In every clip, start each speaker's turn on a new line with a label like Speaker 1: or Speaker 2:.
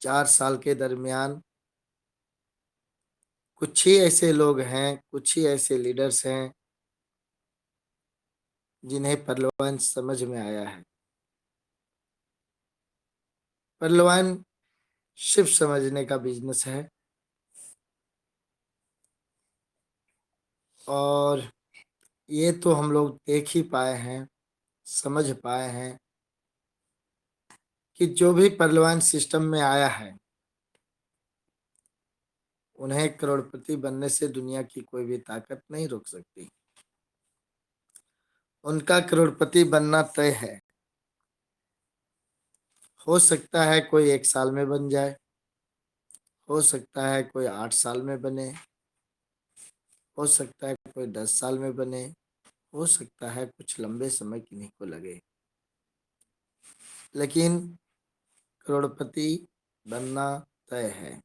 Speaker 1: 4 साल के दरमियान कुछ ही ऐसे लोग हैं, कुछ ही ऐसे लीडर्स हैं जिन्हें पर्यावरण समझ में आया है। पर्यावरण सिर्फ समझने का बिजनेस है और ये तो हम लोग देख ही पाए हैं, समझ पाए हैं कि जो भी पर्यावरण सिस्टम में आया है उन्हें करोड़पति बनने से दुनिया की कोई भी ताकत नहीं रोक सकती। उनका करोड़पति बनना तय है। हो सकता है कोई 1 साल में बन जाए, हो सकता है कोई 8 साल में बने, हो सकता है कोई 10 साल में बने, हो सकता है कुछ लंबे समय किन्हीं को लगे, लेकिन करोड़पति बनना तय है।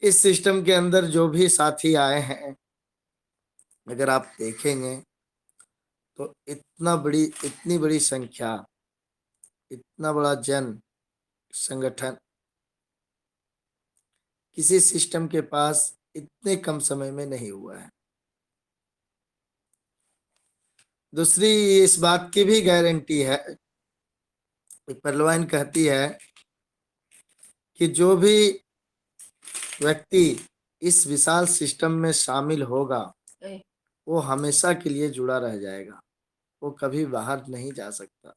Speaker 1: इस सिस्टम के अंदर जो भी साथी आए हैं, अगर आप देखेंगे तो इतनी बड़ी संख्या, इतना बड़ा जन संगठन किसी सिस्टम के पास इतने कम समय में नहीं हुआ है। दूसरी इस बात की भी गारंटी है, पर्यावरण कहती है कि जो भी व्यक्ति इस विशाल सिस्टम में शामिल होगा वो हमेशा के लिए जुड़ा रह जाएगा, वो कभी बाहर नहीं जा सकता।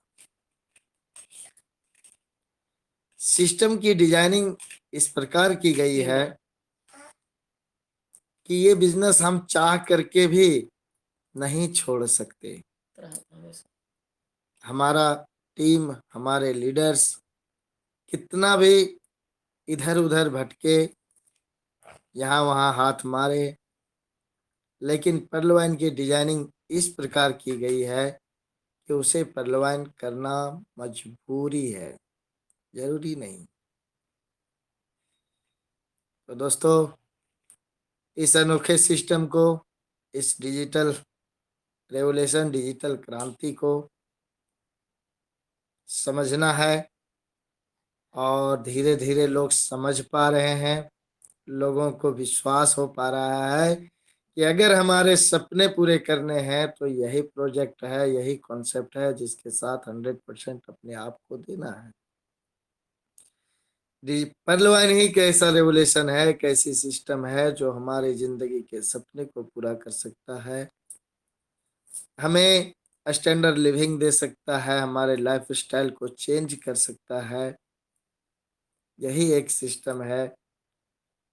Speaker 1: सिस्टम की डिजाइनिंग इस प्रकार की गई है कि ये बिजनेस हम चाह करके भी नहीं छोड़ सकते। हमारा टीम, हमारे लीडर्स कितना भी इधर उधर भटके, यहाँ वहाँ हाथ मारे, लेकिन पर्यावरण की डिजाइनिंग इस प्रकार की गई है कि उसे पर्यावरण करना मजबूरी है, जरूरी नहीं। तो दोस्तों, इस अनोखे सिस्टम को, इस डिजिटल रेवोल्यूशन, डिजिटल क्रांति को समझना है और धीरे धीरे लोग समझ पा रहे हैं। लोगों को विश्वास हो पा रहा है कि अगर हमारे सपने पूरे करने हैं तो यही प्रोजेक्ट है, यही कॉन्सेप्ट है जिसके साथ 100% अपने आप को देना है। पर्यावरण ही कैसा रेवोल्यूशन है, कैसी सिस्टम है जो हमारी जिंदगी के सपने को पूरा कर सकता है, हमें स्टैंडर्ड लिविंग दे सकता है, हमारे लाइफ स्टाइल को चेंज कर सकता है। यही एक सिस्टम है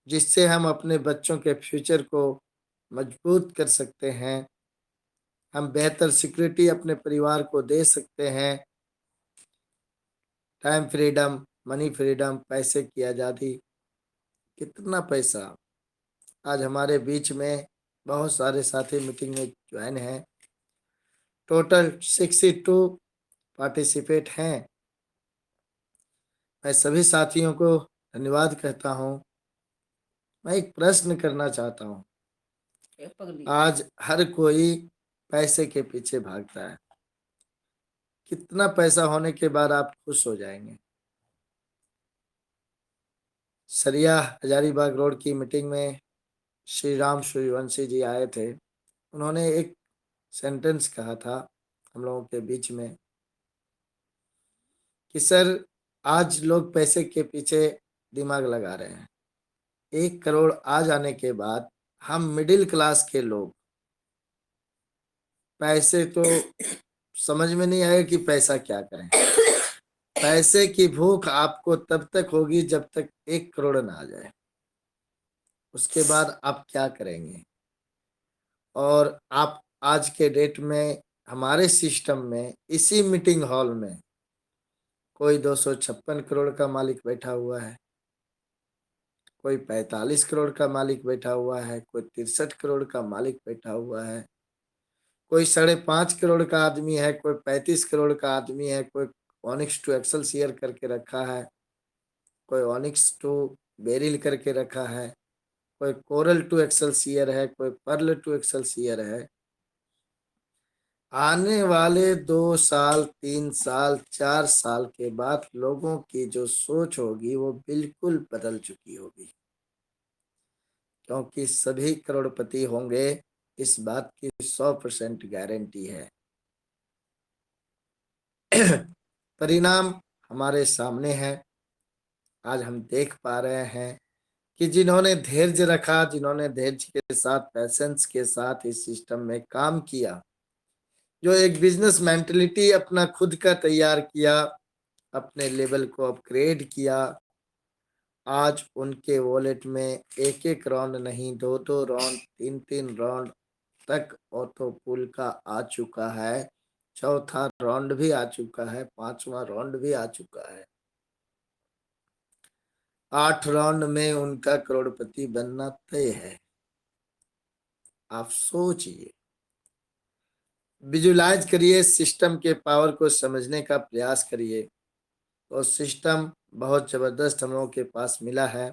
Speaker 1: जिससे हम अपने बच्चों के फ्यूचर को मजबूत कर सकते हैं, हम बेहतर सिक्योरिटी अपने परिवार को दे सकते हैं। टाइम फ्रीडम, मनी फ्रीडम, पैसे की आज़ादी। कितना पैसा आज हमारे बीच में बहुत सारे साथी मीटिंग में ज्वाइन हैं। टोटल 62 पार्टिसिपेट हैं। मैं सभी साथियों को धन्यवाद कहता हूँ। मैं एक प्रश्न करना चाहता हूँ, आज हर कोई पैसे के पीछे भागता है, कितना पैसा होने के बाद आप खुश हो जाएंगे? सरिया हजारीबाग रोड की मीटिंग में श्री राम सूर्यवंशी जी आए थे। उन्होंने एक सेंटेंस कहा था हम लोगों के बीच में कि सर, आज लोग पैसे के पीछे दिमाग लगा रहे हैं, 1 करोड़ आ जाने के बाद हम मिडिल क्लास के लोग पैसे तो समझ में नहीं आएगा कि पैसा क्या करें। पैसे की भूख आपको तब तक होगी जब तक 1 करोड़ ना आ जाए, उसके बाद आप क्या करेंगे? और आप आज के डेट में हमारे सिस्टम में इसी मीटिंग हॉल में कोई 256 करोड़ का मालिक बैठा हुआ है, कोई 45 करोड़ का मालिक बैठा हुआ है, कोई 63 करोड़ का मालिक बैठा हुआ है, कोई 5.5 करोड़ का आदमी है, कोई 35 करोड़ का आदमी है, कोई ऑनिक्स टू एक्सल शेयर करके रखा है, कोई ऑनिक्स टू बेरिल करके रखा है, कोई कोरल टू एक्सल शेयर है, कोई पर्ल टू एक्सल शेयर है। आने वाले 2 साल, 3 साल, 4 साल के बाद लोगों की जो सोच होगी वो बिल्कुल बदल चुकी होगी, क्योंकि सभी करोड़पति होंगे, इस बात की 100% गारंटी है। परिणाम हमारे सामने है। आज हम देख पा रहे हैं कि जिन्होंने धैर्य रखा, जिन्होंने धैर्य के साथ, पैसेंस के साथ इस सिस्टम में काम किया, जो एक बिजनेस मेंटलिटी अपना खुद का तैयार किया, अपने लेवल को अपग्रेड किया, आज उनके वॉलेट में एक एक राउंड नहीं, दो दो राउंड, तीन तीन राउंड तक ऑटो पुल का आ चुका है। चौथा राउंड भी आ चुका है, पांचवा राउंड भी आ चुका है। 8 राउंड में उनका करोड़पति बनना तय है। आप सोचिए, विजुलाइज करिए, सिस्टम के पावर को समझने का प्रयास करिए। तो सिस्टम बहुत जबरदस्त हम लोगों के पास मिला है।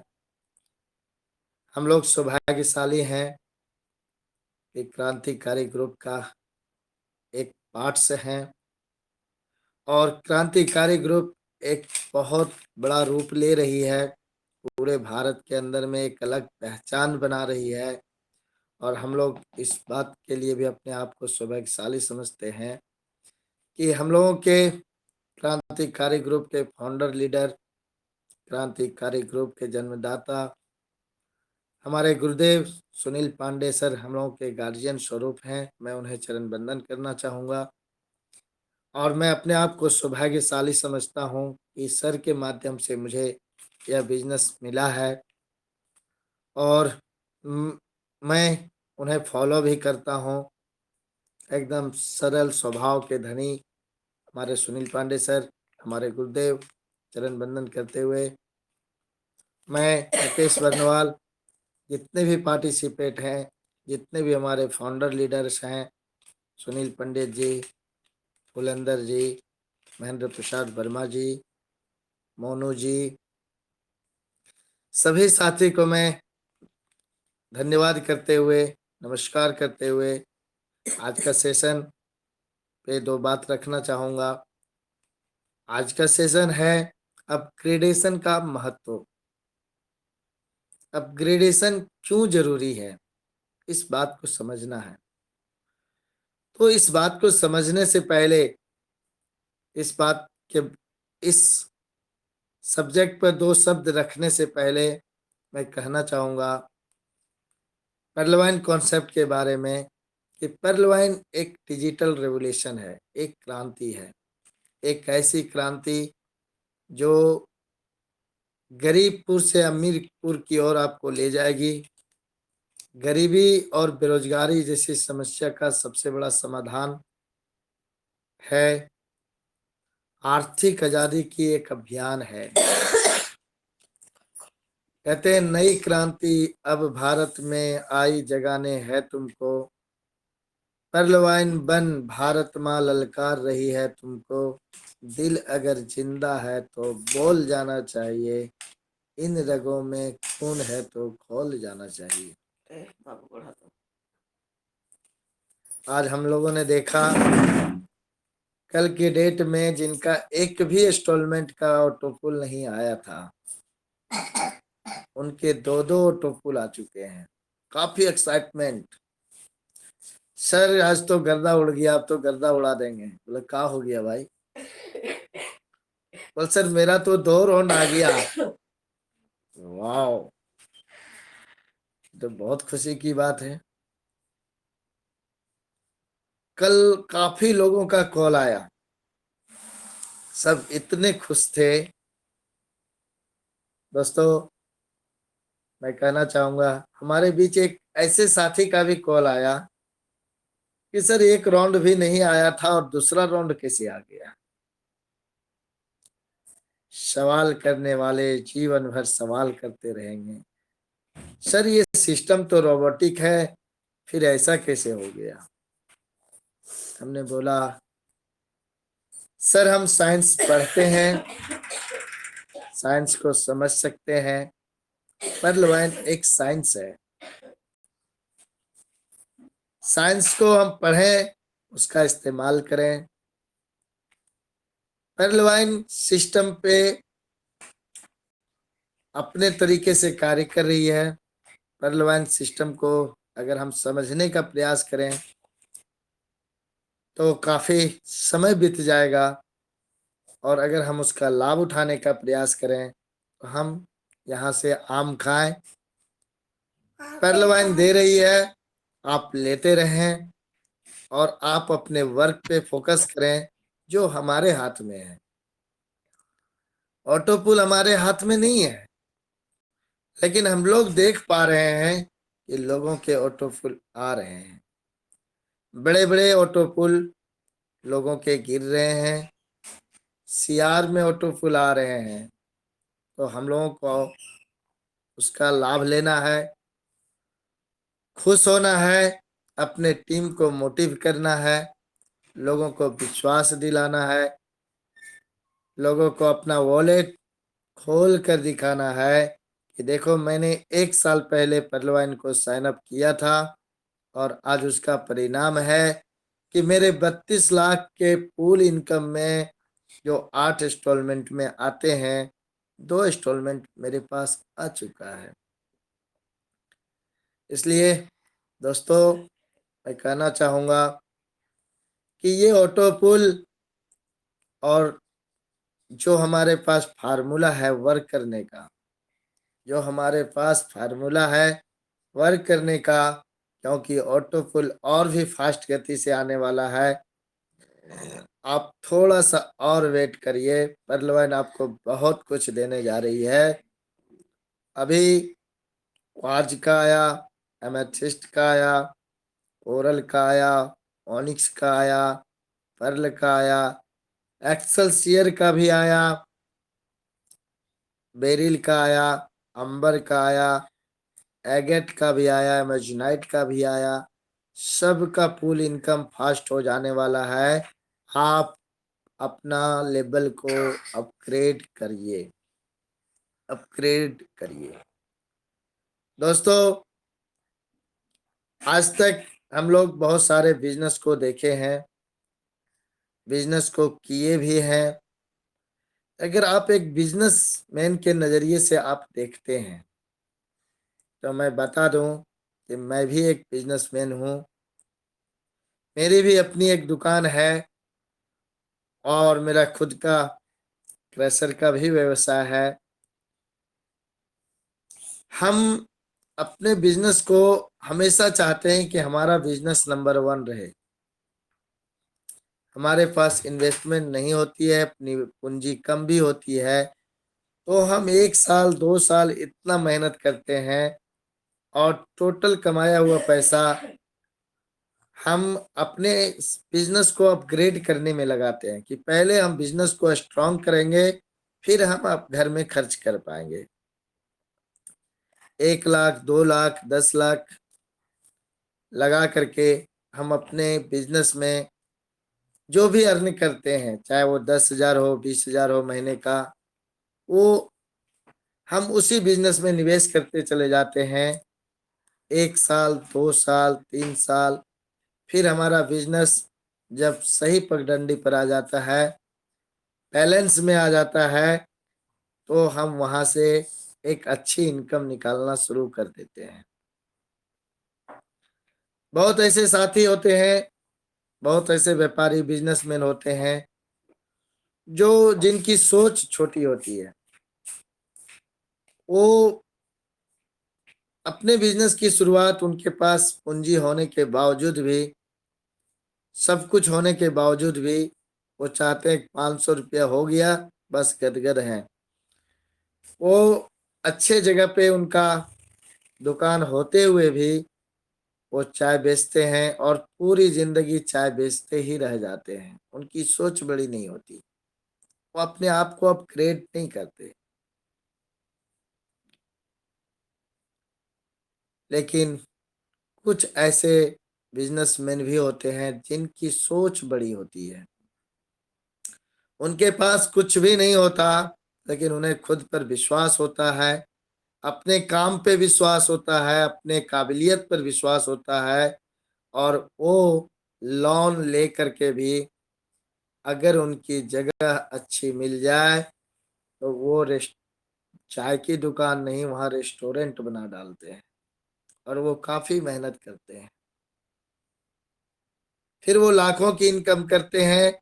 Speaker 1: हम लोग सौभाग्यशाली हैं कि क्रांतिकारी ग्रुप का एक पार्ट से हैं, और क्रांतिकारी ग्रुप एक बहुत बड़ा रूप ले रही है, पूरे भारत के अंदर में एक अलग पहचान बना रही है। और हम लोग इस बात के लिए भी अपने आप को सौभाग्यशाली समझते हैं कि हम लोगों के क्रांतिकारी ग्रुप के फाउंडर लीडर, क्रांतिकारी ग्रुप के जन्मदाता हमारे गुरुदेव सुनील पांडे सर हम लोगों के गार्जियन स्वरूप हैं। मैं उन्हें चरण वंदन करना चाहूँगा, और मैं अपने आप को सौभाग्यशाली समझता हूँ कि सर के माध्यम से मुझे यह बिजनेस मिला है, और मैं उन्हें फॉलो भी करता हूँ। एकदम सरल स्वभाव के धनी हमारे सुनील पांडे सर, हमारे गुरुदेव, चरण वंदन करते हुए मैं मुकेश वर्णवाल, जितने भी पार्टिसिपेट हैं, जितने भी हमारे फाउंडर लीडर्स हैं, सुनील पंडित जी, फुलंदर जी, महेंद्र प्रसाद वर्मा जी, मोनू जी, सभी साथी को मैं धन्यवाद करते हुए, नमस्कार करते हुए आज का सेशन पे 2 बात रखना चाहूँगा। आज का सेशन है अपग्रेडेशन का महत्व। अपग्रेडेशन क्यों जरूरी है, इस बात को समझना है। तो इस बात को समझने से पहले, इस बात के इस सब्जेक्ट पर 2 शब्द रखने से पहले मैं कहना चाहूँगा पर्लवाइन कॉन्सेप्ट के बारे में, कि पर्लवाइन एक डिजिटल रेवोल्यूशन है, एक क्रांति है, एक ऐसी क्रांति जो गरीबपुर से अमीरपुर की ओर आपको ले जाएगी। गरीबी और बेरोजगारी जैसी समस्या का सबसे बड़ा समाधान है। आर्थिक आजादी की एक अभियान है। कहते हैं नई क्रांति अब भारत में आई, जगाने है तुमको। पर्लवाइन बन, भारत माँ ललकार रही है तुमको। दिल अगर जिंदा है तो बोल जाना चाहिए, इन रगों में खून है तो खोल जाना चाहिए। आज हम लोगों ने देखा, कल के डेट में जिनका एक भी इंस्टॉलमेंट का ऑटो पुल नहीं आया था, उनके 2-2 ऑटो पुल आ चुके हैं। काफी एक्साइटमेंट। सर आज तो गर्दा उड़ गया, अब तो गर्दा उड़ा देंगे। बोले क्या हो गया भाई? बोल सर मेरा तो 2 राउंड आ गया। वाह, तो बहुत खुशी की बात है। कल काफी लोगों का कॉल आया, सब इतने खुश थे। दोस्तों मैं कहना चाहूंगा, हमारे बीच एक ऐसे साथी का भी कॉल आया कि सर एक राउंड भी नहीं आया था और दूसरा राउंड कैसे आ गया? सवाल करने वाले जीवन भर सवाल करते रहेंगे, सर ये सिस्टम तो रोबोटिक है, फिर ऐसा कैसे हो गया? हमने बोला सर हम साइंस पढ़ते हैं, साइंस को समझ सकते हैं। पर्लवाइन एक साइंस है। साइंस को हम पढ़ें उसका इस्तेमाल करें। पेडल सिस्टम पे अपने तरीके से कार्य कर रही है। पेडल सिस्टम को अगर हम समझने का प्रयास करें तो काफी समय बीत जाएगा, और अगर हम उसका लाभ उठाने का प्रयास करें तो हम यहाँ से आम खाएं। पेडल दे रही है, आप लेते रहें और आप अपने वर्क पे फोकस करें जो हमारे हाथ में है। ऑटो पुल हमारे हाथ में नहीं है, लेकिन हम लोग देख पा रहे हैं कि लोगों के ऑटो पुल आ रहे हैं। बड़े बड़े ऑटो पुल लोगों के गिर रहे हैं, सीआर में ऑटो पुल आ रहे हैं। तो हम लोगों को उसका लाभ लेना है, खुश होना है, अपने टीम को मोटिव करना है, लोगों को विश्वास दिलाना है, लोगों को अपना वॉलेट खोल कर दिखाना है कि देखो मैंने 1 साल पहले पेडल को साइन अप किया था और आज उसका परिणाम है कि मेरे 32 लाख के पूल इनकम में जो 8 इंस्टॉलमेंट में आते हैं, 2 इंस्टॉलमेंट मेरे पास आ चुका है। इसलिए दोस्तों मैं कहना चाहूंगा कि ये ऑटो पुल और जो हमारे पास फार्मूला है वर्क करने का, जो हमारे पास फार्मूला है वर्क करने का, क्योंकि ऑटो पुल और भी फास्ट गति से आने वाला है। आप थोड़ा सा और वेट करिए, पेडल आपको बहुत कुछ देने जा रही है। अभी क्वार्ज का आया, एमेथिस्ट का आया, कोरल का आया, ओनिक्स का आया, पर्ल का आया, एक्सेलसियर का भी आया, बेरिल का आया, अंबर का आया, एगेट का भी आया, इमेजिनाइट का भी आया। सबका पूल इनकम फास्ट हो जाने वाला है। आप अपना लेवल को अपग्रेड करिए, अपग्रेड करिए। दोस्तों आज तक हम लोग बहुत सारे बिजनेस को देखे हैं, बिजनेस को किए भी हैं। अगर आप एक बिजनेसमैन के नजरिए से आप देखते हैं तो मैं बता दूं कि मैं भी एक बिजनेसमैन हूं। मेरी भी अपनी एक दुकान है और मेरा खुद का क्रशर का भी व्यवसाय है। हम अपने बिजनेस को हमेशा चाहते हैं कि हमारा बिजनेस नंबर 1 रहे। हमारे पास इन्वेस्टमेंट नहीं होती है, अपनी पूंजी कम भी होती है, तो हम 1 साल 2 साल इतना मेहनत करते हैं और टोटल कमाया हुआ पैसा हम अपने बिजनेस को अपग्रेड करने में लगाते हैं कि पहले हम बिजनेस को स्ट्रांग करेंगे, फिर हम आप घर में खर्च कर पाएंगे। 1 लाख 2 लाख 10 लाख लगा करके हम अपने बिजनेस में जो भी अर्न करते हैं, चाहे वो 10,000 हो 20,000 हो महीने का, वो हम उसी बिजनेस में निवेश करते चले जाते हैं। 1 साल 2 साल 3 साल, फिर हमारा बिजनेस जब सही पगडंडी पर आ जाता है, बैलेंस में आ जाता है, तो हम वहां से एक अच्छी इनकम निकालना शुरू कर देते हैं। बहुत ऐसे साथी होते हैं, बहुत ऐसे व्यापारी बिजनेसमैन होते हैं जो जिनकी सोच छोटी होती है। वो अपने बिजनेस की शुरुआत, उनके पास पूंजी होने के बावजूद भी, सब कुछ होने के बावजूद भी वो चाहते हैं 500 रुपया हो गया बस गदगद हैं। वो अच्छे जगह पे उनका दुकान होते हुए भी वो चाय बेचते हैं और पूरी जिंदगी चाय बेचते ही रह जाते हैं। उनकी सोच बड़ी नहीं होती, वो अपने आप को अपग्रेड नहीं करते। लेकिन कुछ ऐसे बिजनेसमैन भी होते हैं जिनकी सोच बड़ी होती है। उनके पास कुछ भी नहीं होता, लेकिन उन्हें खुद पर विश्वास होता है, अपने काम पे विश्वास होता है, अपने काबिलियत पर विश्वास होता है, और वो लोन ले करके भी अगर उनकी जगह अच्छी मिल जाए तो वो चाय की दुकान नहीं, वहां रेस्टोरेंट बना डालते हैं और वो काफी मेहनत करते हैं। फिर वो लाखों की इनकम करते हैं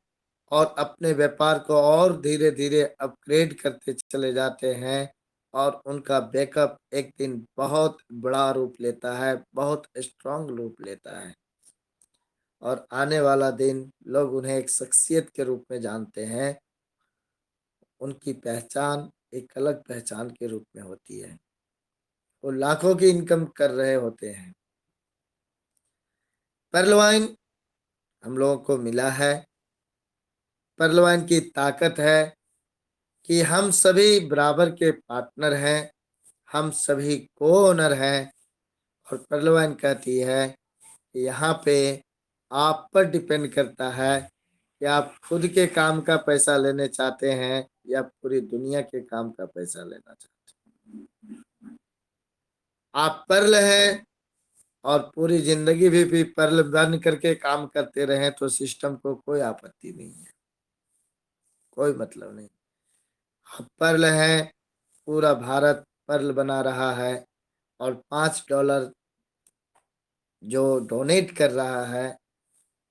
Speaker 1: और अपने व्यापार को और धीरे धीरे अपग्रेड करते चले जाते हैं और उनका बैकअप एक दिन बहुत बड़ा रूप लेता है, बहुत स्ट्रांग रूप लेता है और आने वाला दिन लोग उन्हें एक शख्सियत के रूप में जानते हैं। उनकी पहचान एक अलग पहचान के रूप में होती है। वो लाखों की इनकम कर रहे होते हैं। पर्ल वाइन हम लोगों को मिला है। पर्ल वाइन की ताकत है कि हम सभी बराबर के पार्टनर हैं, हम सभी को ओनर हैं। और पर्ल वाइन कहती है कि यहाँ पे आप पर डिपेंड करता है कि आप खुद के काम का पैसा लेने चाहते हैं या पूरी दुनिया के काम का पैसा लेना चाहते हैं। आप पर्ल हैं और पूरी जिंदगी भी पर्ल बन करके काम करते रहे तो सिस्टम को कोई आपत्ति नहीं है, कोई मतलब नहीं। आप पर्ल हैं, पूरा भारत पर्ल बना रहा है और $5 जो डोनेट कर रहा है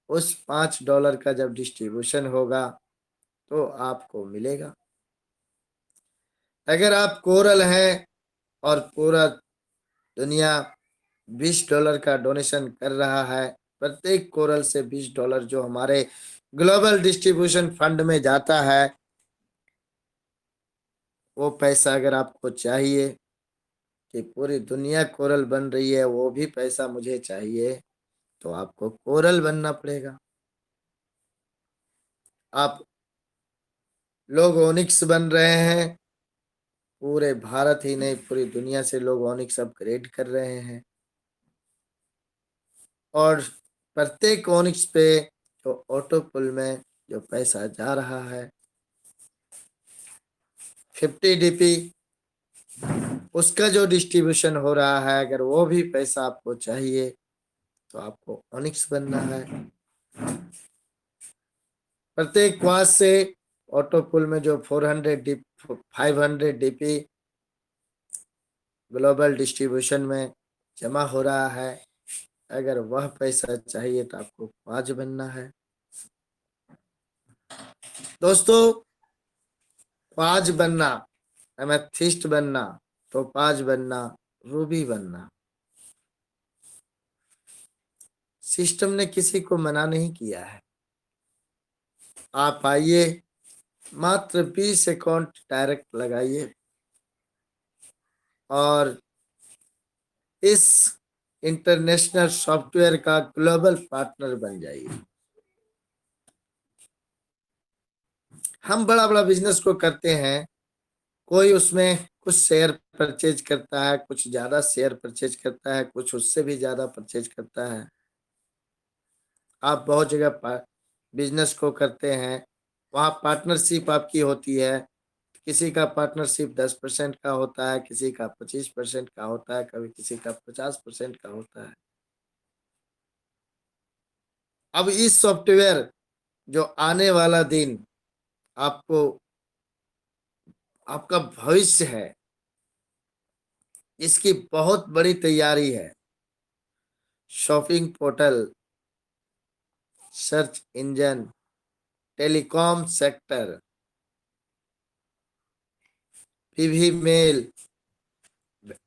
Speaker 1: उस $5 का जब डिस्ट्रीब्यूशन होगा तो आपको मिलेगा। अगर आप कोरल हैं और पूरा दुनिया $20 का डोनेशन कर रहा है, प्रत्येक कोरल से $20 जो हमारे ग्लोबल डिस्ट्रीब्यूशन फंड में जाता है, वो पैसा अगर आपको चाहिए कि पूरी दुनिया कोरल बन रही है वो भी पैसा मुझे चाहिए तो आपको कोरल बनना पड़ेगा। आप लोग ओनिक्स बन रहे हैं, पूरे भारत ही नहीं पूरी दुनिया से लोग ओनिक्स अपग्रेड कर रहे हैं और प्रत्येक ओनिक्स पे जो ऑटो पुल में जो पैसा जा रहा है 50 DP, उसका जो डिस्ट्रीब्यूशन हो रहा है, अगर वो भी पैसा आपको चाहिए तो आपको ओनिक्स बनना है। प्रत्येक क्वास से ऑटो पुल में जो 500 DP ग्लोबल डिस्ट्रीब्यूशन में जमा हो रहा है, अगर वह पैसा चाहिए तो आपको क्वाज बनना है। दोस्तों, क्वाज बनना, एमेथिस्ट बनना, टोपाज बनना, रूबी बनना, सिस्टम ने किसी को मना नहीं किया है। आप आइए, मात्र 20 अकाउंट डायरेक्ट लगाइए और इस इंटरनेशनल सॉफ्टवेयर का ग्लोबल पार्टनर बन जाइए। हम बड़ा बड़ा बिजनेस को करते हैं, कोई उसमें कुछ शेयर परचेज करता है, कुछ ज्यादा शेयर परचेज करता है, कुछ उससे भी ज्यादा परचेज करता है। आप बहुत जगह बिजनेस को करते हैं, वहाँ पार्टनरशिप आपकी होती है। किसी का पार्टनरशिप 10% का होता है, किसी का 25% का होता है, कभी किसी का 50% का होता है। अब इस सॉफ्टवेयर जो आने वाला दिन आपको, आपका भविष्य है, इसकी बहुत बड़ी तैयारी है। Shopping portal, search engine, telecom sector, PV mail,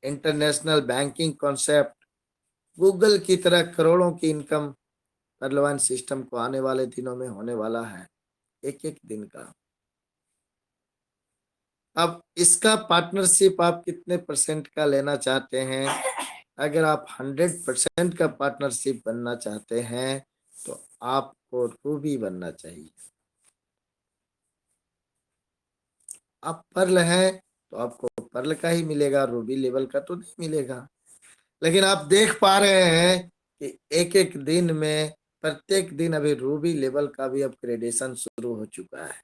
Speaker 1: international banking concept, Google की तरह करोड़ों की इनकम पर्लवान सिस्टम को आने वाले दिनों में होने वाला है, एक एक दिन का। अब इसका पार्टनरशिप आप कितने परसेंट का लेना चाहते हैं? अगर आप 100% का पार्टनरशिप बनना चाहते हैं तो आपको रूबी बनना चाहिए। आप पर्ल हैं तो आपको पर्ल का ही मिलेगा, रूबी लेवल का तो नहीं मिलेगा। लेकिन आप देख पा रहे हैं कि एक एक दिन में, प्रत्येक दिन अभी रूबी लेवल का भी अपग्रेडेशन शुरू हो चुका है।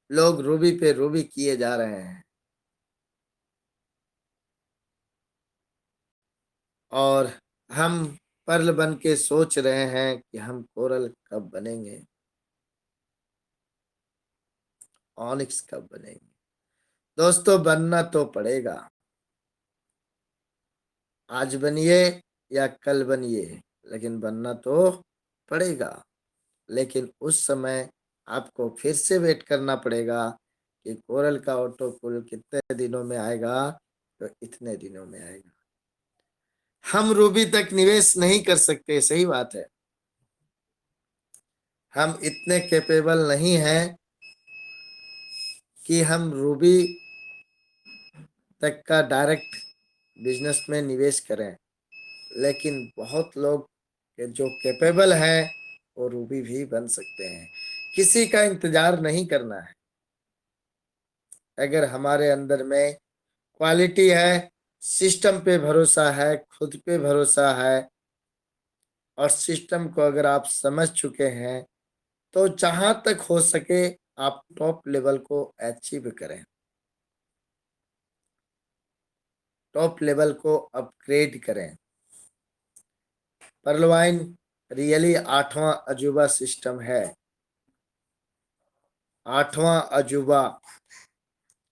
Speaker 1: लोग रूबी पे रूबी किए जा रहे हैं और हम पर्ल बन के सोच रहे हैं कि हम कोरल कब बनेंगे, ऑनिक्स कब बनेंगे। दोस्तों, बनना तो पड़ेगा। आज बनिए या कल बनिए, लेकिन बनना तो पड़ेगा। लेकिन उस समय आपको फिर से वेट करना पड़ेगा कि कोरल का ऑटो पुल कितने दिनों में आएगा, तो इतने दिनों में आएगा। हम रूबी तक निवेश नहीं कर सकते, सही बात है। हम इतने कैपेबल नहीं हैं कि हम रूबी तक का डायरेक्ट बिजनेस में निवेश करें, लेकिन बहुत लोग जो कैपेबल हैं वो रूबी भी बन सकते हैं। किसी का इंतजार नहीं करना है। अगर हमारे अंदर में क्वालिटी है, सिस्टम पे भरोसा है, खुद पे भरोसा है, और सिस्टम को अगर आप समझ चुके हैं, तो जहां तक हो सके आप टॉप लेवल को अचीव करें, टॉप लेवल को अपग्रेड करें। पर्लवाइन रियली आठवां अजूबा सिस्टम है, आठवां अजूबा।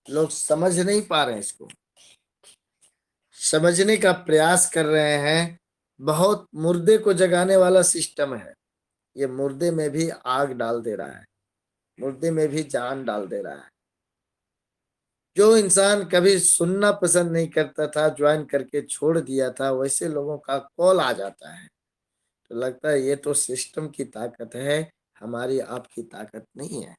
Speaker 1: लोग समझ नहीं पा रहे हैं, इसको समझने का प्रयास कर रहे हैं। बहुत मुर्दे को जगाने वाला सिस्टम है। ये मुर्दे में भी आग डाल दे रहा है, मुर्दे में भी जान डाल दे रहा है। जो इंसान कभी सुनना पसंद नहीं करता था, ज्वाइन करके छोड़ दिया था, वैसे लोगों का कॉल आ जाता है, तो लगता है ये तो सिस्टम की ताकत है, हमारी आपकी ताकत नहीं है।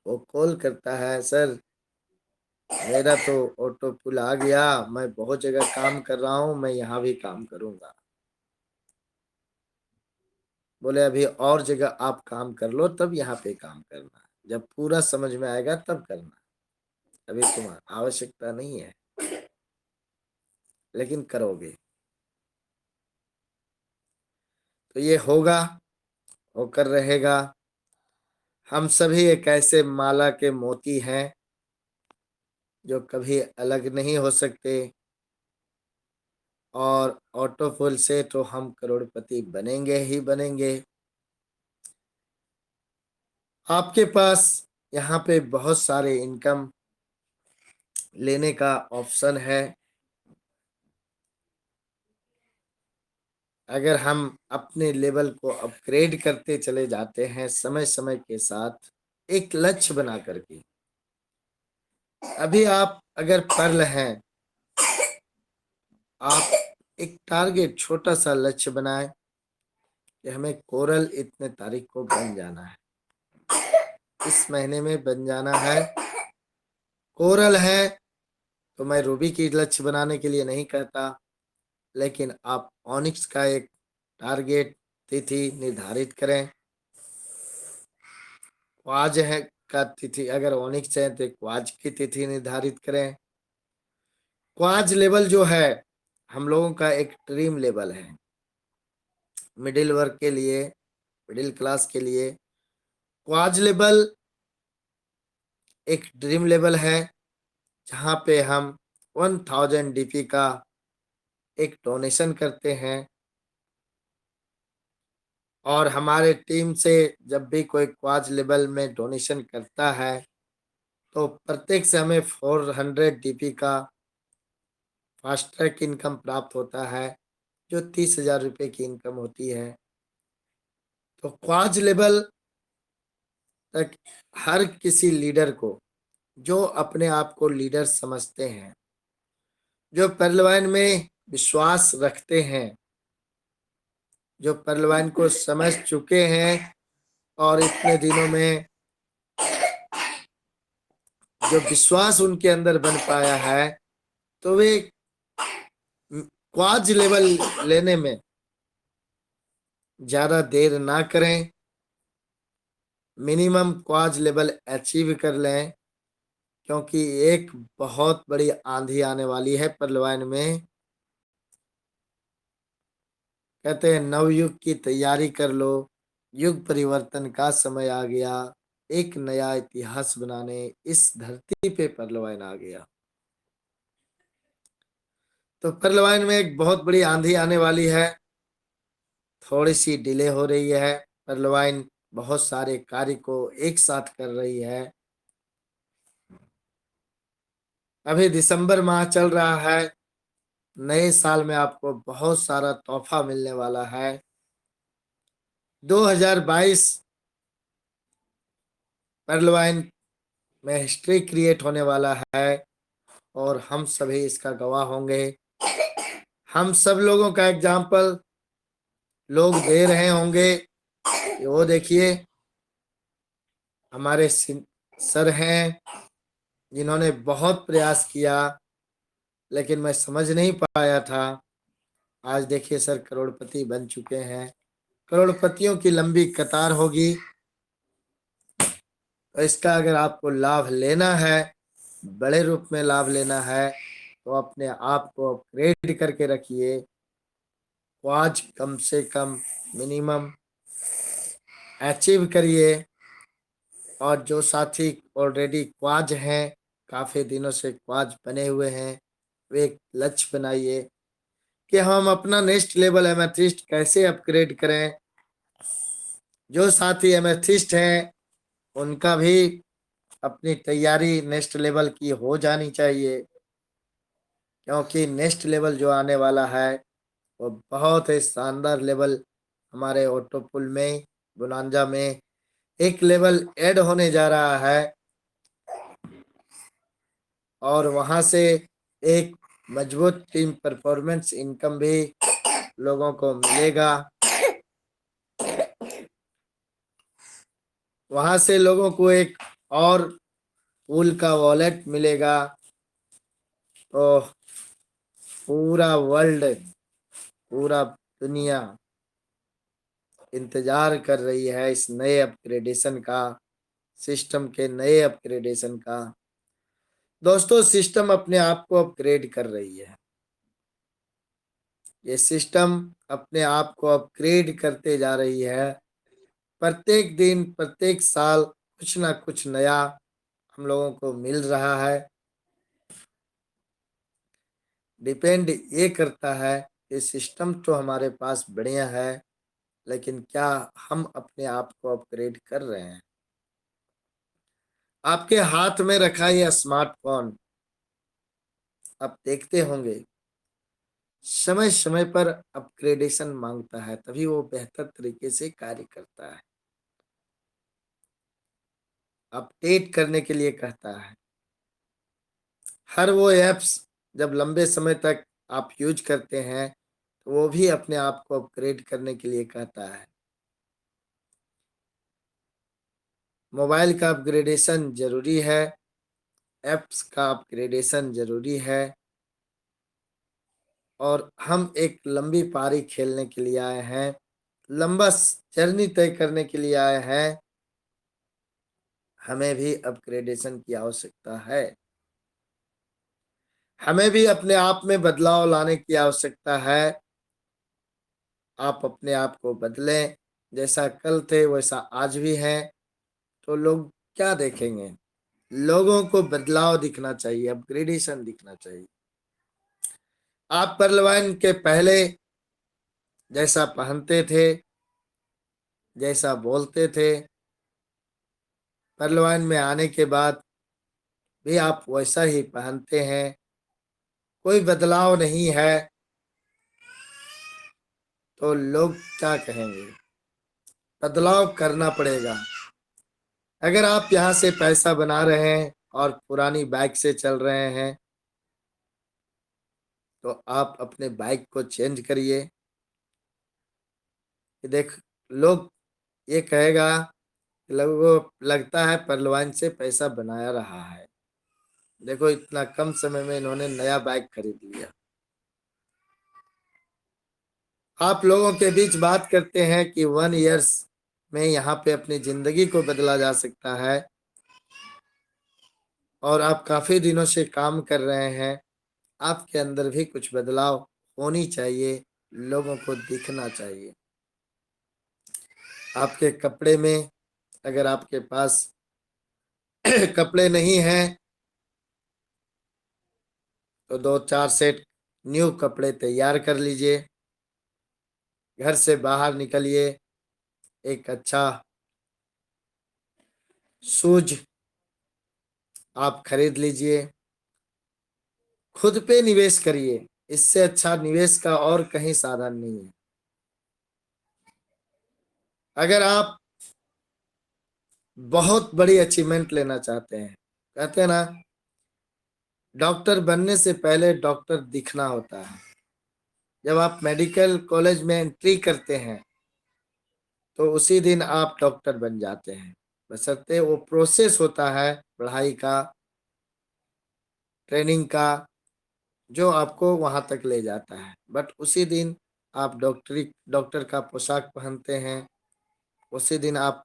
Speaker 1: वो कॉल करता है, सर मेरा तो ऑटो पुल आ गया, मैं बहुत जगह काम कर रहा हूँ, मैं यहाँ भी काम करूंगा। बोले अभी और जगह आप काम कर लो, तब यहाँ पे काम करना, जब पूरा समझ में आएगा तब करना, अभी तुम्हारी आवश्यकता नहीं है, लेकिन करोगे तो ये होगा, होकर रहेगा। हम सभी एक ऐसे माला के मोती हैं जो कभी अलग नहीं हो सकते, और ऑटो पुल से तो हम करोड़पति बनेंगे ही बनेंगे। आपके पास यहाँ पे बहुत सारे इनकम लेने का ऑप्शन है। अगर हम अपने लेवल को अपग्रेड करते चले जाते हैं समय समय के साथ, एक लक्ष्य बना करके। अभी आप अगर पर्ल हैं, आप एक टारगेट छोटा सा लक्ष्य बनाएं कि हमें कोरल इतने तारीख को बन जाना है, इस महीने में बन जाना है। कोरल है तो मैं रूबी की लक्ष्य बनाने के लिए नहीं कहता, लेकिन आप ऑनिक्स का एक टारगेट तिथि निर्धारित करें। क्वाज है का तिथि, अगर ऑनिक्स है तो क्वाज की तिथि निर्धारित करें। क्वाज लेवल जो है हम लोगों का एक ड्रीम लेवल है, मिडिल वर्ग के लिए, मिडिल क्लास के लिए क्वाज लेवल एक ड्रीम लेवल है, जहाँ पे हम 1000 DP का एक डोनेशन करते हैं। और हमारे टीम से जब भी कोई क्वाज लेवल में डोनेशन करता है, तो प्रत्येक से हमें 400 DP का फास्ट ट्रैक इनकम प्राप्त होता है, जो 30,000 रुपये की इनकम होती है। तो क्वाज लेवल तक हर किसी लीडर को, जो अपने आप को लीडर समझते हैं, जो पहलवान में विश्वास रखते हैं, जो पहलवान को समझ चुके हैं, और इतने दिनों में जो विश्वास उनके अंदर बन पाया है, तो वे क्वाज लेवल लेने में ज्यादा देर ना करें, मिनिमम क्वाज लेवल अचीव कर लें, क्योंकि एक बहुत बड़ी आंधी आने वाली है पहलवान में। कहते हैं नवयुग की तैयारी कर लो, युग परिवर्तन का समय आ गया, एक नया इतिहास बनाने इस धरती पे पहलवान आ गया। तो पर्लवाइन में एक बहुत बड़ी आंधी आने वाली है, थोड़ी सी डिले हो रही है। पर्लवाइन बहुत सारे कार्य को एक साथ कर रही है। अभी दिसंबर माह चल रहा है, नए साल में आपको बहुत सारा तोहफा मिलने वाला है। 2022 पर्लवाइन में हिस्ट्री क्रिएट होने वाला है और हम सभी इसका गवाह होंगे। हम सब लोगों का एग्जाम्पल लोग दे रहे होंगे। वो देखिए, हमारे सर हैं जिन्होंने बहुत प्रयास किया, लेकिन मैं समझ नहीं पाया था। आज देखिए सर करोड़पति बन चुके हैं। करोड़पतियों की लंबी कतार होगी। तो इसका अगर आपको लाभ लेना है, बड़े रूप में लाभ लेना है, तो अपने आप को अपग्रेड करके रखिए। आज कम से कम मिनिमम अचीव करिए। और जो साथी ऑलरेडी क्वाज हैं, काफी दिनों से क्वाज बने हुए हैं, वे एक लक्ष्य बनाइए कि हम अपना नेक्स्ट लेवल एमेथिस्ट कैसे अपग्रेड करें। जो साथी एमेथिस्ट हैं उनका भी अपनी तैयारी नेक्स्ट लेवल की हो जानी चाहिए, क्योंकि नेक्स्ट लेवल जो आने वाला है वो बहुत ही शानदार लेवल हमारे ऑटोपुल में, बोनांजा में एक लेवल ऐड होने जा रहा है। और वहां से एक मजबूत टीम परफॉर्मेंस इनकम भी लोगों को मिलेगा। वहां से लोगों को एक और पूल का वॉलेट मिलेगा। तो पूरा वर्ल्ड, पूरा दुनिया इंतजार कर रही है इस नए अपग्रेडेशन का, सिस्टम के नए अपग्रेडेशन का। दोस्तों, सिस्टम अपने आप को अपग्रेड कर रही है। ये सिस्टम अपने आप को अपग्रेड करते जा रही है। प्रत्येक दिन, प्रत्येक साल कुछ ना कुछ नया हम लोगों को मिल रहा है। डिपेंड ये करता है कि सिस्टम तो हमारे पास बढ़िया है, लेकिन क्या हम अपने आप को अपग्रेड कर रहे हैं। आपके हाथ में रखा ये स्मार्टफोन, आप देखते होंगे समय समय पर अपग्रेडेशन मांगता है, तभी वो बेहतर तरीके से कार्य करता है। अपडेट करने के लिए कहता है। हर वो एप्स जब लंबे समय तक आप यूज करते हैं तो वो भी अपने आप को अपग्रेड करने के लिए कहता है। मोबाइल का अपग्रेडेशन जरूरी है, एप्स का अपग्रेडेशन जरूरी है। और हम एक लंबी पारी खेलने के लिए आए हैं, लंबा जर्नी तय करने के लिए आए हैं। हमें भी अपग्रेडेशन की आवश्यकता है। हमें भी अपने आप में बदलाव लाने की आवश्यकता है। आप अपने आप को बदलें, जैसा कल थे वैसा आज भी हैं। तो लोग क्या देखेंगे? लोगों को बदलाव दिखना चाहिए, अपग्रेडेशन दिखना चाहिए। आप पर्लवाइन के पहले जैसा पहनते थे, जैसा बोलते थे, पर्लवाइन में आने के बाद भी आप वैसा ही पहनते हैं, कोई बदलाव नहीं है। तो लोग क्या कहेंगे? बदलाव करना पड़ेगा। अगर आप यहाँ से पैसा बना रहे हैं और पुरानी बाइक से चल रहे हैं, तो आप अपने बाइक को चेंज करिए। कि देख, लोग ये कहेगा, लोगों को लगता है पर्लवाइन से पैसा बनाया रहा है। देखो, इतना कम समय में इन्होंने नया बाइक खरीद लिया। आप लोगों के बीच बात करते हैं कि 1 ईयर्स में यहाँ पे अपनी जिंदगी को बदला जा सकता है। और आप काफी दिनों से काम कर रहे हैं, आपके अंदर भी कुछ बदलाव होनी चाहिए, लोगों को दिखना चाहिए। आपके कपड़े में, अगर आपके पास कपड़े नहीं हैं तो 2-4 सेट न्यू कपड़े तैयार कर लीजिए, घर से बाहर निकलिए, एक अच्छा शूज आप खरीद लीजिए, खुद पे निवेश करिए। इससे अच्छा निवेश का और कहीं साधन नहीं है। अगर आप बहुत बड़ी अचीवमेंट लेना चाहते हैं, कहते हैं ना, डॉक्टर बनने से पहले डॉक्टर दिखना होता है। जब आप मेडिकल कॉलेज में एंट्री करते हैं तो उसी दिन आप डॉक्टर बन जाते हैं, बशर्ते वो प्रोसेस होता है पढ़ाई का, ट्रेनिंग का, जो आपको वहां तक ले जाता है। बट उसी दिन आप डॉक्टर का पोशाक पहनते हैं, उसी दिन आप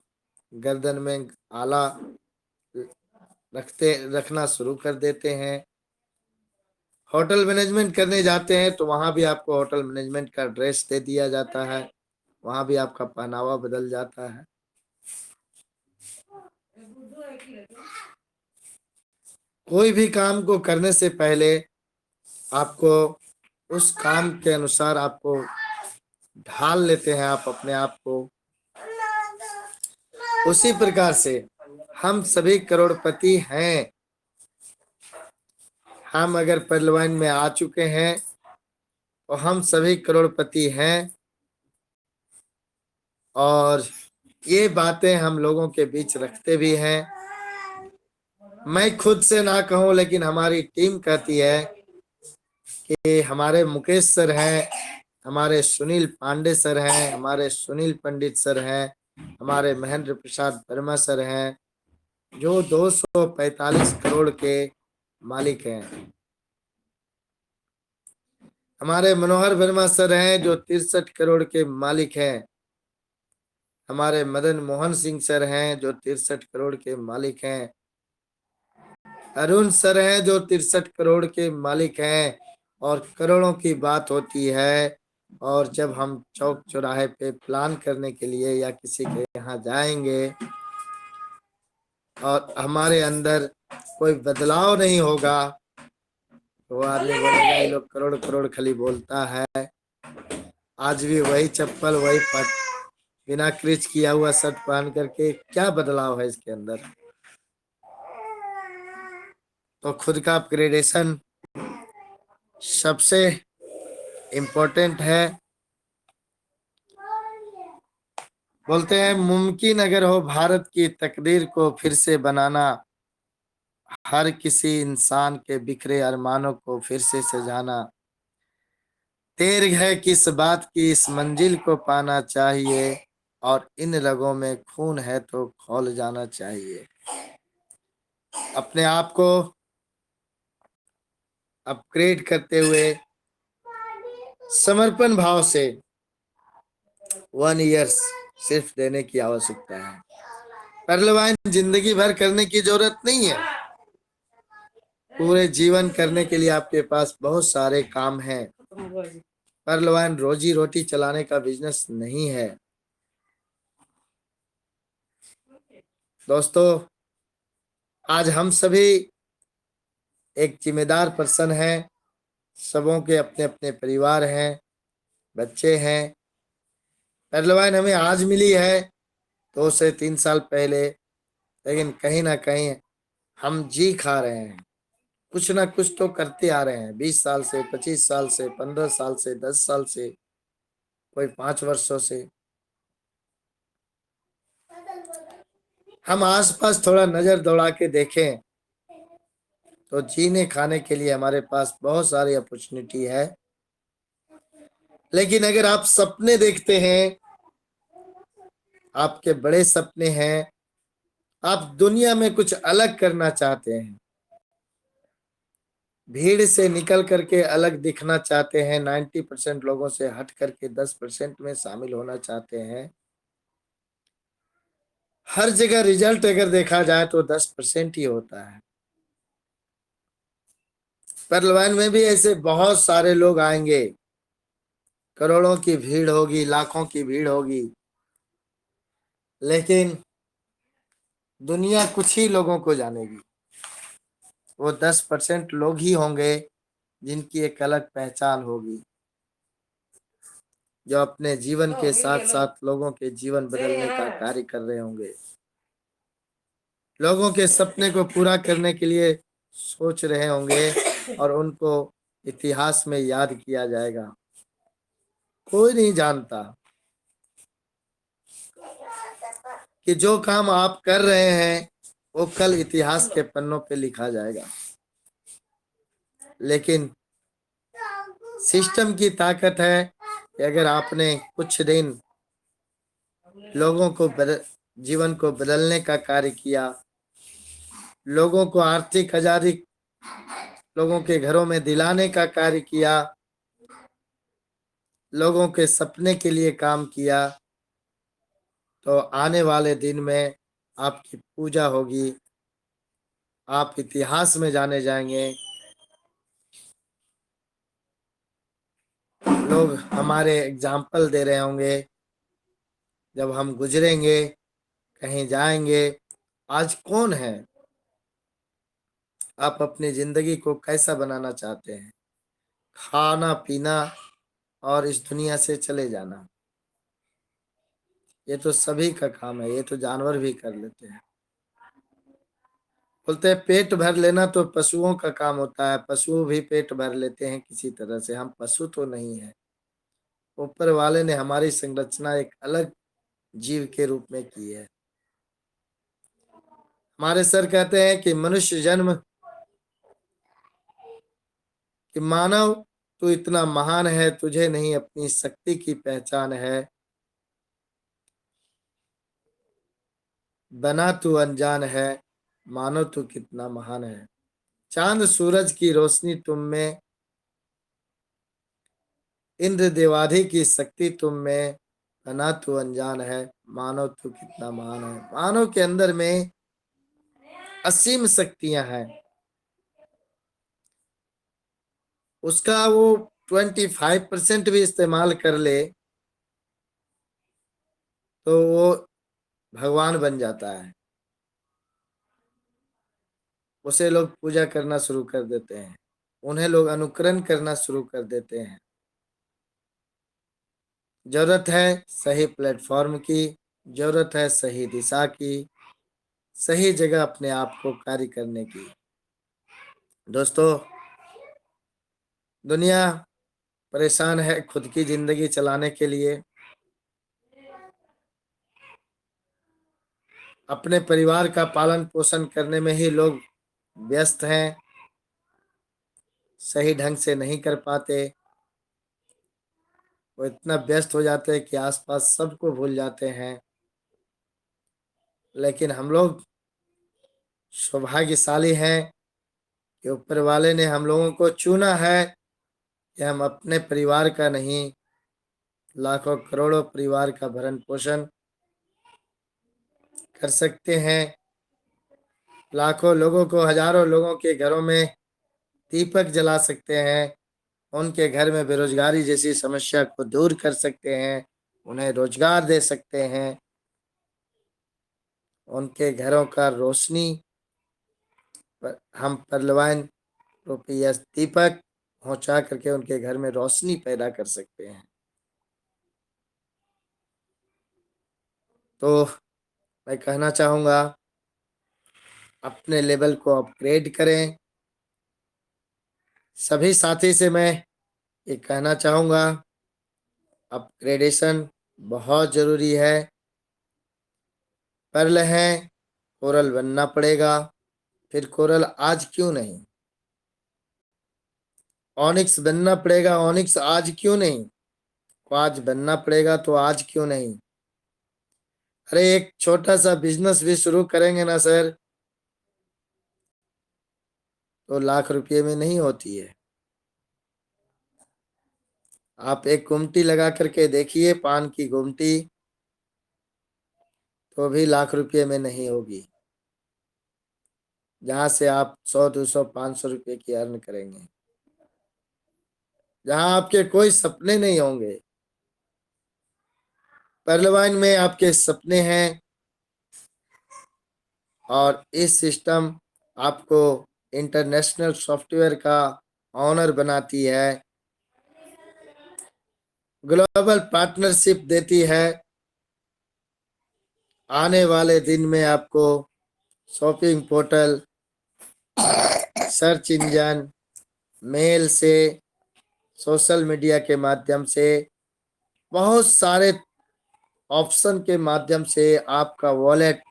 Speaker 1: गर्दन में आला रखना शुरू कर देते हैं। होटल मैनेजमेंट करने जाते हैं तो वहां भी आपको होटल मैनेजमेंट का ड्रेस दे दिया जाता है, वहां भी आपका पहनावा बदल जाता है। कोई भी काम को करने से पहले आपको उस काम के अनुसार आपको ढाल लेते हैं आप अपने आप को। उसी प्रकार से हम सभी करोड़पति हैं। हम अगर पहलवान में आ चुके हैं तो हम सभी करोड़पति हैं। और ये बातें हम लोगों के बीच रखते भी हैं। मैं खुद से ना कहूं लेकिन हमारी टीम कहती है कि हमारे मुकेश सर हैं, हमारे सुनील पांडे सर हैं, हमारे सुनील पंडित सर हैं, हमारे महेंद्र प्रसाद वर्मा सर हैं, जो 245 करोड़ के मालिक हैं। हमारे मनोहर वर्मा सर हैं जो 63 करोड़ के मालिक हैं। हमारे मदन मोहन सिंह सर हैं जो 63 करोड़ के मालिक हैं। अरुण सर हैं जो 63 करोड़ के मालिक हैं। और करोड़ों की बात होती है, और जब हम चौक चौराहे पे प्लान करने के लिए या किसी के यहाँ जाएंगे और हमारे अंदर कोई बदलाव नहीं होगा तो आदमी बोलेगा ये लोग करोड़ करोड़ खाली बोलता है, आज भी वही चप्पल, वही बिना क्रिच किया हुआ शर्ट पहन करके, क्या बदलाव है इसके अंदर। तो खुद का अपग्रेडेशन सबसे इम्पोर्टेंट है। बोलते हैं मुमकिन अगर हो भारत की तकदीर को फिर से बनाना, हर किसी इंसान के बिखरे अरमानों को फिर से सजाना, देर है किस बात की इस मंजिल को पाना चाहिए, और इन रगों में खून है तो खौल जाना चाहिए। अपने आप को अपग्रेड करते हुए समर्पण भाव से 1 ईयर सिर्फ देने की आवश्यकता है। पहलवान जिंदगी भर करने की जरूरत नहीं है, पूरे जीवन करने के लिए आपके पास बहुत सारे काम हैं। पहलवान रोजी रोटी चलाने का बिजनेस नहीं है। दोस्तों, आज हम सभी एक जिम्मेदार पर्सन हैं, सबों के अपने अपने परिवार हैं, बच्चे हैं। पहलवान हमें आज मिली है 2 से 3 साल पहले, लेकिन कहीं ना कहीं हम जी खा रहे हैं, कुछ ना कुछ तो करते आ रहे हैं, 20 साल से, 25 साल से, 15 साल से, 10 साल से, कोई 5 वर्षों से। हम आसपास थोड़ा नजर दौड़ा के देखें तो जीने खाने के लिए हमारे पास बहुत सारी अपॉर्चुनिटी है। लेकिन अगर आप सपने देखते हैं, आपके बड़े सपने हैं, आप दुनिया में कुछ अलग करना चाहते हैं, भीड़ से निकल करके अलग दिखना चाहते हैं, 90% लोगों से हट करके 10% में शामिल होना चाहते हैं, हर जगह रिजल्ट अगर देखा जाए तो 10% ही होता है। पहलवान में भी ऐसे बहुत सारे लोग आएंगे, करोड़ों की भीड़ होगी, लाखों की भीड़ होगी, लेकिन दुनिया कुछ ही लोगों को जानेगी। वो 10% लोग ही होंगे जिनकी एक अलग पहचान होगी, जो अपने जीवन के साथ साथ लोगों के जीवन बदलने का कार्य कर रहे होंगे, लोगों के सपने को पूरा करने के लिए सोच रहे होंगे और उनको इतिहास में याद किया जाएगा। कोई नहीं जानता कि जो काम आप कर रहे हैं वो कल इतिहास के पन्नों पे लिखा जाएगा, लेकिन सिस्टम की ताकत है कि अगर आपने कुछ दिन लोगों को जीवन को बदलने का कार्य किया, लोगों को आर्थिक आजादी लोगों के घरों में दिलाने का कार्य किया, लोगों के सपने के लिए काम किया, तो आने वाले दिन में आपकी पूजा होगी, आप इतिहास में जाने जाएंगे, लोग हमारे एग्जाम्पल दे रहे होंगे। जब हम गुजरेंगे, कहीं जाएंगे, आज कौन है, आप अपनी जिंदगी को कैसा बनाना चाहते हैं, खाना पीना और इस दुनिया से चले जाना, ये तो सभी का काम है, ये तो जानवर भी कर लेते हैं। बोलते हैं पेट भर लेना तो पशुओं का काम होता है, पशु भी पेट भर लेते हैं किसी तरह से, हम पशु तो नहीं है। ऊपर वाले ने हमारी संरचना एक अलग जीव के रूप में की है। हमारे सर कहते हैं कि मनुष्य जन्म, कि मानव तू इतना महान है, तुझे नहीं अपनी शक्ति की पहचान है, बना तू अनजान है, मानो तू कितना महान है। चांद सूरज की रोशनी तुम में, इंद्र देवाधि की शक्ति तुम में, बना तू अनजान है, मानो तू कितना महान है। मानव के अंदर में असीम शक्तियां हैं, उसका वो 25% भी इस्तेमाल कर ले तो वो भगवान बन जाता है, उसे लोग पूजा करना शुरू कर देते हैं, उन्हें लोग अनुकरण करना शुरू कर देते हैं। जरूरत है सही प्लेटफॉर्म की, जरूरत है सही दिशा की, सही जगह अपने आप को कार्य करने की। दोस्तों, दुनिया परेशान है खुद की जिंदगी चलाने के लिए, अपने परिवार का पालन पोषण करने में ही लोग व्यस्त हैं, सही ढंग से नहीं कर पाते। वो इतना व्यस्त हो जाते हैं कि आसपास सबको भूल जाते हैं। लेकिन हम लोग सौभाग्यशाली हैं कि ऊपर वाले ने हम लोगों को चुना है कि हम अपने परिवार का नहीं, लाखों करोड़ों परिवार का भरण पोषण कर सकते हैं। लाखों लोगों को, हजारों लोगों के घरों में दीपक जला सकते हैं, उनके घर में बेरोजगारी जैसी समस्या को दूर कर सकते हैं, उन्हें रोजगार दे सकते हैं, उनके घरों का रोशनी पर हम परलवान रूपी यह दीपक पहुंचा करके उनके घर में रोशनी पैदा कर सकते हैं। तो मैं कहना चाहूंगा, अपने लेवल को अपग्रेड करें। सभी साथी से मैं ये कहना चाहूंगा, अपग्रेडेशन बहुत जरूरी है। पर्ल है, कोरल बनना पड़ेगा। फिर कोरल आज क्यों नहीं, ऑनिक्स बनना पड़ेगा। ऑनिक्स आज क्यों नहीं, आज बनना पड़ेगा तो आज क्यों नहीं। अरे एक छोटा सा बिजनेस भी शुरू करेंगे ना सर, तो लाख रुपए में नहीं होती है। आप एक गुमटी लगा करके देखिए, पान की गुमटी, तो भी लाख रुपए में नहीं होगी, जहां से आप 100 200 500 रुपए की अर्न करेंगे, जहां आपके कोई सपने नहीं होंगे। पहलवान में आपके सपने हैं, और इस सिस्टम आपको इंटरनेशनल सॉफ्टवेयर का ऑनर बनाती है, ग्लोबल पार्टनरशिप देती है। आने वाले दिन में आपको shopping portal, search engine, mail से, सोशल मीडिया के माध्यम से, बहुत सारे ऑप्शन के माध्यम से आपका वॉलेट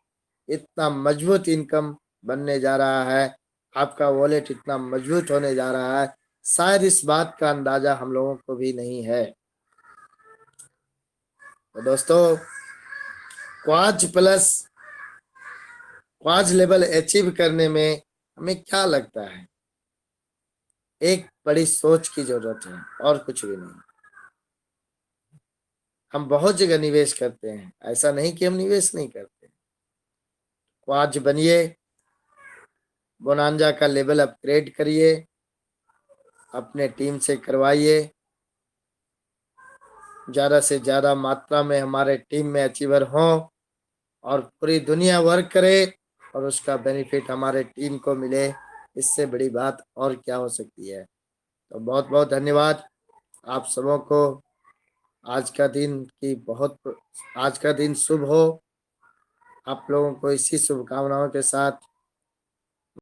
Speaker 1: इतना मजबूत इनकम बनने जा रहा है, आपका वॉलेट इतना मजबूत होने जा रहा है, शायद इस बात का अंदाजा हम लोगों को भी नहीं है। तो दोस्तों, quartz plus, quartz level achieve करने में हमें क्या लगता है? एक बड़ी सोच की जरूरत है और कुछ भी नहीं। हम बहुत जगह निवेश करते हैं, ऐसा नहीं कि हम निवेश नहीं करते। क्वाज बनिए, बोनांजा का लेवल अपग्रेड करिए, अपने टीम से करवाइए, ज़्यादा से ज़्यादा मात्रा में हमारे टीम में अचीवर हों और पूरी दुनिया वर्क करे और उसका बेनिफिट हमारे टीम को मिले। इससे बड़ी बात और क्या हो सकती है? तो बहुत बहुत धन्यवाद आप सबों को। आज का दिन शुभ हो। आप लोगों को इसी शुभकामनाओं के साथ